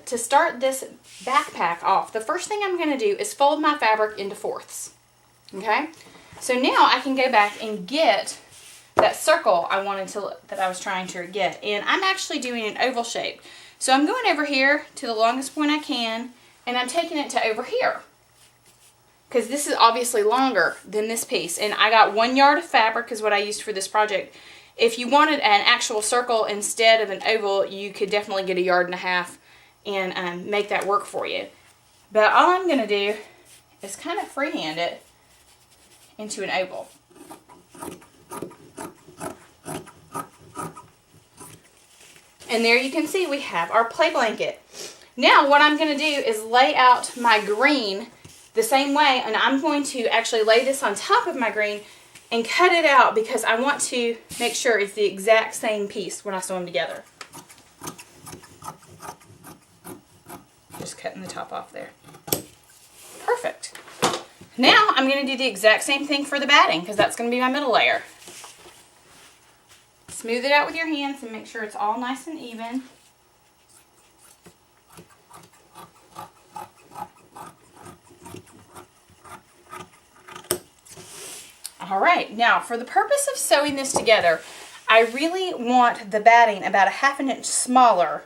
to start this backpack off, the first thing I'm going to do is fold my fabric into fourths. Okay? So now I can go back and get that circle that I was trying to get. And I'm actually doing an oval shape. So I'm going over here to the longest point I can, and I'm taking it to over here, because this is obviously longer than this piece. And I got 1 yard of fabric is what I used for this project. If you wanted an actual circle instead of an oval, you could definitely get 1.5 yards and make that work for you. But all I'm going to do is kind of freehand it into an oval. And there you can see we have our play blanket. Now what I'm going to do is lay out my green the same way, and I'm going to actually lay this on top of my green and cut it out because I want to make sure it's the exact same piece when I sew them together. Just cutting the top off there. Perfect. Now I'm going to do the exact same thing for the batting, because that's going to be my middle layer. Smooth it out with your hands and make sure it's all nice and even. Alright, now for the purpose of sewing this together, I really want the batting about 1/2 inch smaller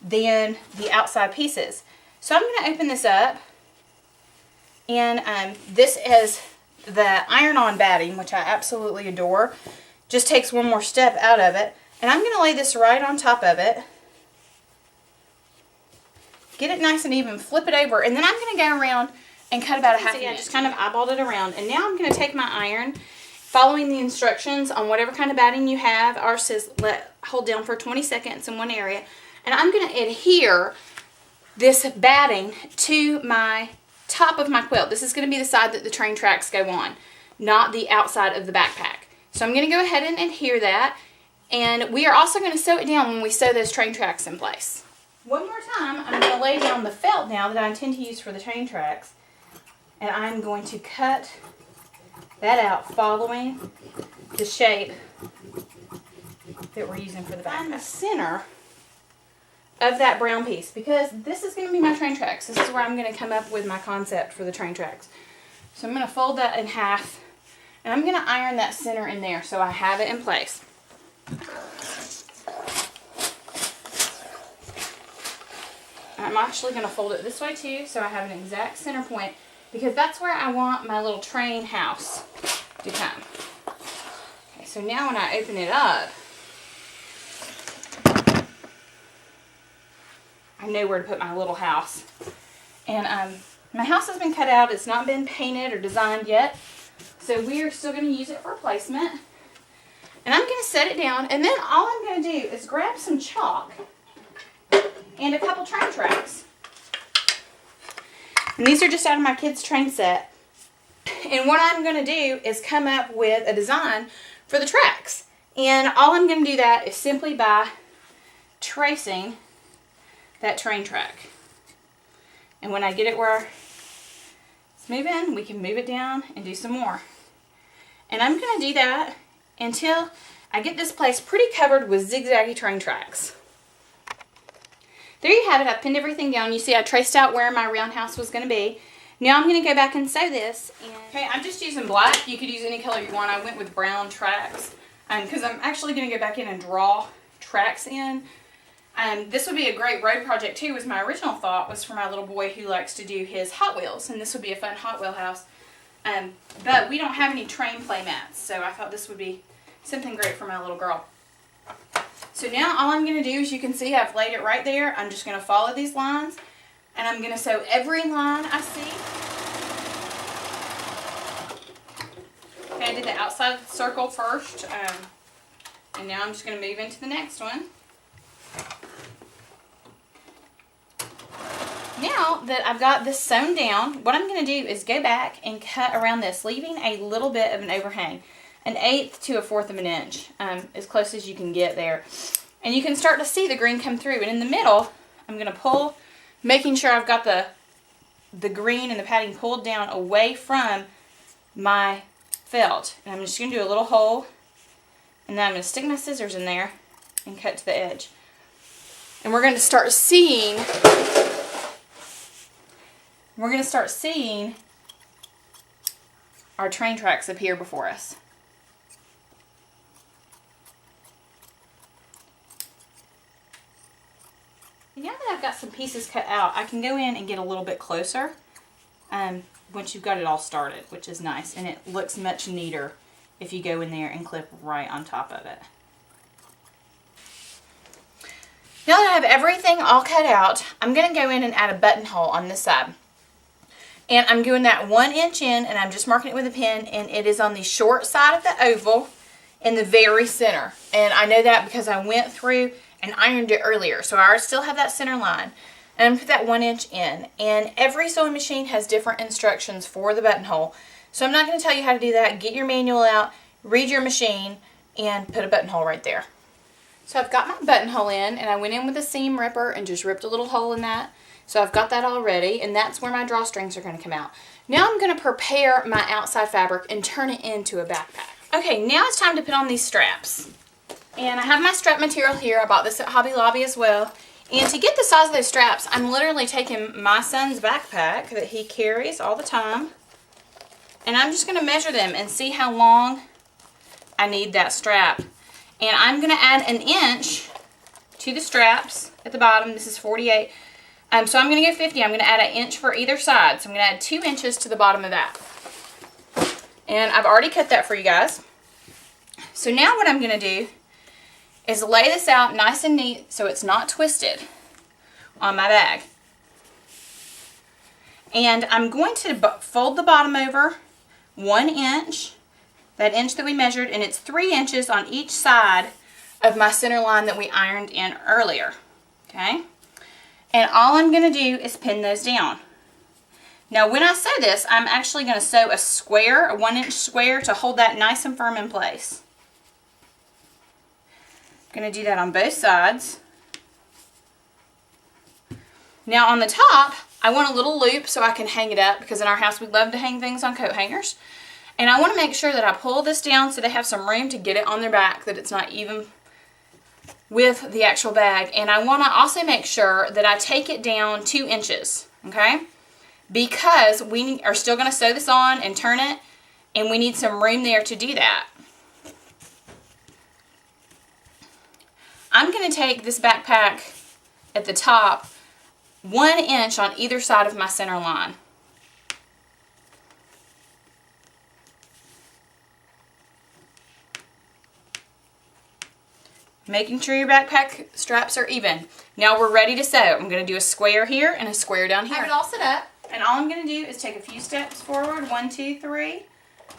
than the outside pieces. So I'm going to open this up, and this is the iron-on batting, which I absolutely adore. Just takes one more step out of it, and I'm going to lay this right on top of it. Get it nice and even, flip it over, and then I'm going to go around and cut about 1/2 inch. I just kind of eyeballed it around, and now I'm going to take my iron, following the instructions on whatever kind of batting you have. Ours says hold down for 20 seconds in one area, and I'm going to adhere this batting to my top of my quilt. This is going to be the side that the train tracks go on, not the outside of the backpack. So I'm going to go ahead and adhere that, and we are also going to sew it down when we sew those train tracks in place. One more time, I'm going to lay down the felt now that I intend to use for the train tracks, and I'm going to cut that out following the shape that we're using for the backpack. Find the center of that brown piece, because this is going to be my train tracks. This is where I'm going to come up with my concept for the train tracks. So I'm going to fold that in half, and I'm going to iron that center in there so I have it in place. I'm actually going to fold it this way too, so I have an exact center point, because that's where I want my little train house to come. Okay, so now when I open it up, I know where to put my little house. And my house has been cut out. It's not been painted or designed yet, so we are still going to use it for placement. And I'm going to set it down, and then all I'm going to do is grab some chalk and a couple train tracks. And these are just out of my kids' train set. And what I'm going to do is come up with a design for the tracks. And all I'm going to do that is simply by tracing that train track. And when I get it where it's moving, we can move it down and do some more. And I'm going to do that until I get this place pretty covered with zigzaggy train tracks. There you have it. I pinned everything down. You see I traced out where my roundhouse was going to be. Now I'm going to go back and sew this. Okay, I'm just using black. You could use any color you want. I went with brown tracks because I'm actually going to go back in and draw tracks in. This would be a great road project too, was my original thought was for my little boy who likes to do his Hot Wheels, and this would be a fun Hot Wheel house. But we don't have any train play mats, so I thought this would be something great for my little girl. So now all I'm going to do, as you can see, I've laid it right there. I'm just going to follow these lines, and I'm going to sew every line I see. Okay, I did the outside circle first, and now I'm just going to move into the next one. Now that I've got this sewn down, what I'm going to do is go back and cut around this, leaving a little bit of an overhang, 1/8 to 1/4 of an inch, as close as you can get there. And you can start to see the green come through. And in the middle, I'm going to pull, making sure I've got the green and the padding pulled down away from my felt. And I'm just going to do a little hole, and then I'm going to stick my scissors in there and cut to the edge. And we're going to start seeing we're going to start seeing our train tracks appear before us. Now that I've got some pieces cut out, I can go in and get a little bit closer once you've got it all started, which is nice. And it looks much neater if you go in there and clip right on top of it. Now that I have everything all cut out, I'm going to go in and add a buttonhole on this side. And I'm doing that 1 inch in, and I'm just marking it with a pen, and it is on the short side of the oval in the very center. And I know that because I went through and ironed it earlier, so I still have that center line. And I'm going to put that 1 inch in. And every sewing machine has different instructions for the buttonhole. So I'm not going to tell you how to do that. Get your manual out, read your machine, and put a buttonhole right there. So I've got my buttonhole in, and I went in with a seam ripper and just ripped a little hole in that. So I've got that all ready, and that's where my drawstrings are going to come out. Now I'm going to prepare my outside fabric and turn it into a backpack. Okay, now it's time to put on these straps. And I have my strap material here. I bought this at Hobby Lobby as well. And to get the size of those straps, I'm literally taking my son's backpack that he carries all the time. And I'm just going to measure them and see how long I need that strap. And I'm going to add 1 inch to the straps at the bottom. This is 48. So I'm going to go 50. I'm going to add 1 inch for either side. So I'm going to add 2 inches to the bottom of that. And I've already cut that for you guys. So now what I'm going to do is lay this out nice and neat so it's not twisted on my bag. And I'm going to fold the bottom over 1 inch, that inch that we measured, and it's 3 inches on each side of my center line that we ironed in earlier. Okay? And all I'm going to do is pin those down. Now when I sew this, I'm actually going to sew a square, a 1 inch square, to hold that nice and firm in place. I'm going to do that on both sides. Now on the top, I want a little loop so I can hang it up, because in our house we love to hang things on coat hangers. And I want to make sure that I pull this down so they have some room to get it on their back, that it's not even with the actual bag. And I want to also make sure that I take it down 2 inches, okay? Because we are still going to sew this on and turn it, and we need some room there to do that. I'm going to take this backpack at the top 1 inch on either side of my center line. Making sure your backpack straps are even. Now we're ready to sew. I'm going to do a square here and a square down here. I have it all set up, and all I'm going to do is take a few steps forward, 1, 2, 3,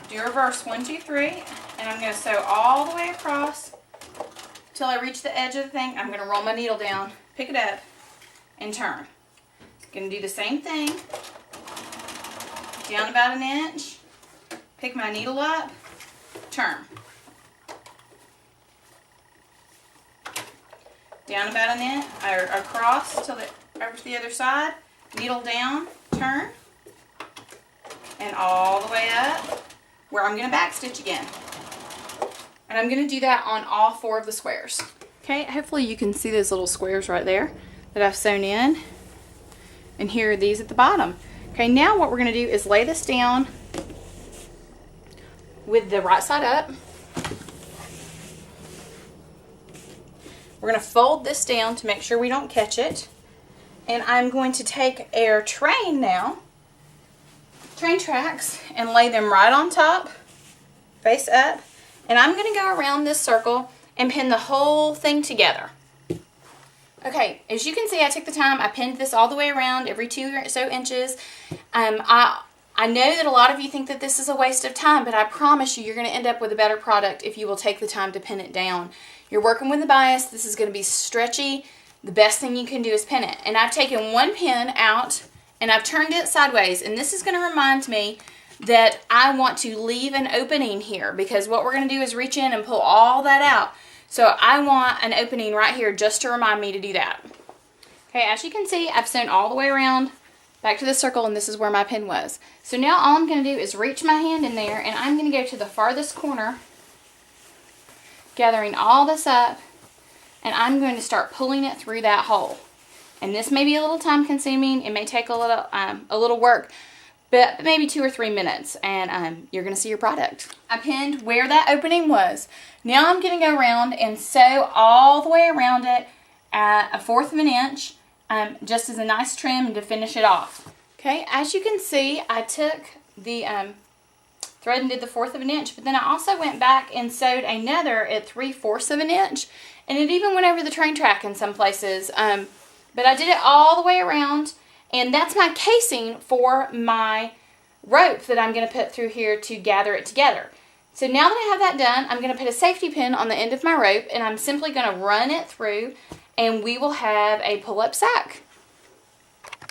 do reverse 1, 2, 3, and I'm going to sew all the way across till I reach the edge of the thing. I'm going to roll my needle down, pick it up, and turn. Going to do the same thing, down about 1 inch, pick my needle up, turn. Down about 1 inch, or across till over to the other side, needle down, turn, and all the way up, where I'm going to backstitch again. And I'm going to do that on all 4 of the squares. Okay, hopefully you can see those little squares right there that I've sewn in. And here are these at the bottom. Okay, now what we're going to do is lay this down with the right side up. We're going to fold this down to make sure we don't catch it. And I'm going to take our train now, train tracks, and lay them right on top, face up. And I'm going to go around this circle and pin the whole thing together. Okay, as you can see, I took the time. I pinned this all the way around, every 2 or so inches. I know that a lot of you think that this is a waste of time, but I promise you, you're going to end up with a better product if you will take the time to pin it down. You're working with the bias. This is going to be stretchy. The best thing you can do is pin it. And I've taken one pin out, and I've turned it sideways. And this is going to remind me that I want to leave an opening here, because what we're going to do is reach in and pull all that out. So I want an opening right here just to remind me to do that. Okay, as you can see, I've sewn all the way around back to the circle, and this is where my pin was. So now all I'm going to do is reach my hand in there, and I'm going to go to the farthest corner, gathering all this up, and I'm going to start pulling it through that hole. And this may be a little time consuming. It may take a little work, but maybe 2 or 3 minutes, and you're going to see your product. I pinned where that opening was. Now I'm going to go around and sew all the way around it at 1/4 of an inch, just as a nice trim to finish it off. Okay, as you can see, I took the thread and did the 1/4 of an inch, but then I also went back and sewed another at 3/4 of an inch, and it even went over the train track in some places. But I did it all the way around, and that's my casing for my rope that I'm going to put through here to gather it together. So now that I have that done, I'm going to put a safety pin on the end of my rope, and I'm simply going to run it through, and we will have a pull-up sack.